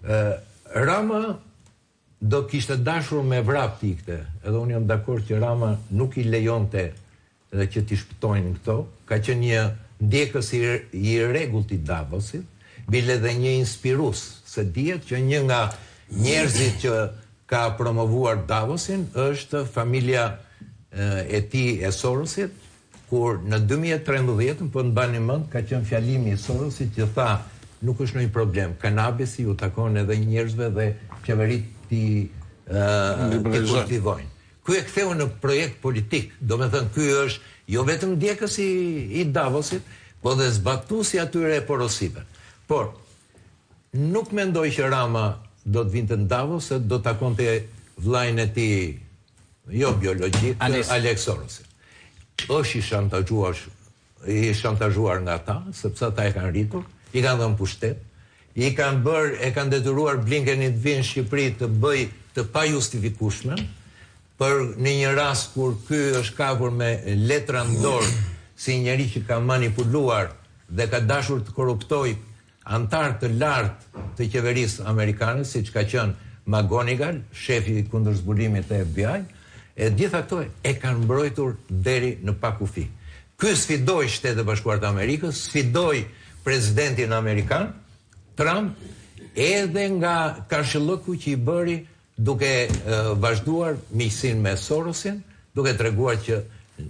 Rama do kishte dashur me vrap ti këte, edhe unë jam dakord që Rama nuk i lejonte edhe që t'i shpëtojnë këto, ka qenë një ndjekës i rregullt i Davosit, bile dhe një inspirus, se dihet që një nga njerëzit që ka promovuar Davosin është familja e tij e Sorosit, kur në 2013, po në bani mend, ka qenë fjalimi i Sorosit që tha, nuk është ndonjë problem, kanabisi ju takon edhe njerëzve dhe qeverit t'i kultivojnë. Ky e ktheu në projekt politik, do me thënë ky është jo vetëm ndjekës i Davosit, po dhe zbatuesi atyre porosive. Por, nuk mendoj që Rama do të vinte në Davos, se do të takonte vllajën e tij, jo biologjik, Alex Sorosin. Është i shantazhuar nga ata, sepse ata e kanë rritur, i kanë dhënë pushtet, e kanë detyruar Blinkenit të vinë në Shqipëri të bëj të pa justifikueshme, për në një rast kur ky është kapur me letra në dorë si njeri që ka manipuluar dhe ka dashur të korruptoj antar të lartë të qeverisë amerikane, siç ka qenë McGonigal, shefi i kundërzbulimit të FBI, e gjitha këto e kanë mbrojtur deri në pakufi. Ky sfidoi Shtetet Bashkuara të Amerikës, sfidoi presidentin amerikan, Trump, edhe nga karshëllëku që i bëri duke vazhduar miqësinë me Sorosin, duke treguar që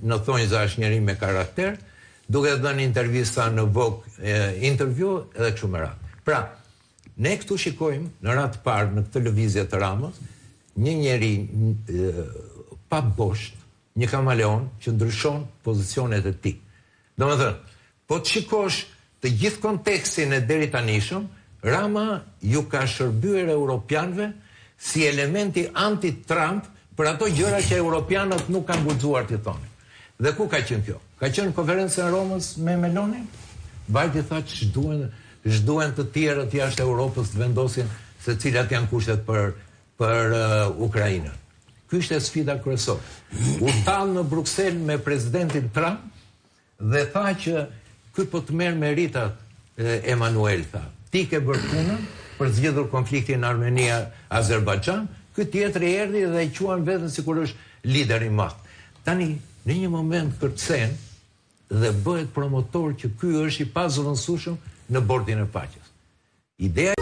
në thonjza është njeri me karakter, duke dhënë intervista në Vogue interview edhe kështu me radhë. Pra, ne këtu shikojmë në radhë të parë në këtë lëvizje të Ramës, një njeri pa bosht, një kamaleon që ndryshon pozicionet e tij. Domethënë, po të shikosh të gjithë kontekstin e deri tanishëm, Rama ju ka shërbyer europianëve si elementi anti-Trump për ato gjëra që europianët nuk kanë guxuar t'i thonin. Dhe ku ka qenë kjo? Ka qenë konferencën e Romës me Meloni? Bajti tha që zhduhen të tjerët jashtë Europës të vendosin se cilat janë kushtet për Ukrainën. Ky ishte sfida kryesore. U tall në Bruksel me presidentin Trump dhe tha që ky po të merr meritat Emanuel, tha. Ti ke bërë punën për zgjidhur konfliktin Armenia-Azerbajxhan, ky tjetri erdhi dhe i quan veten sikur është lider i madh. Tani, në një moment kërcen dhe bëhet promotor që ky është i pazëvendësueshëm në bordin e paqes. Ideja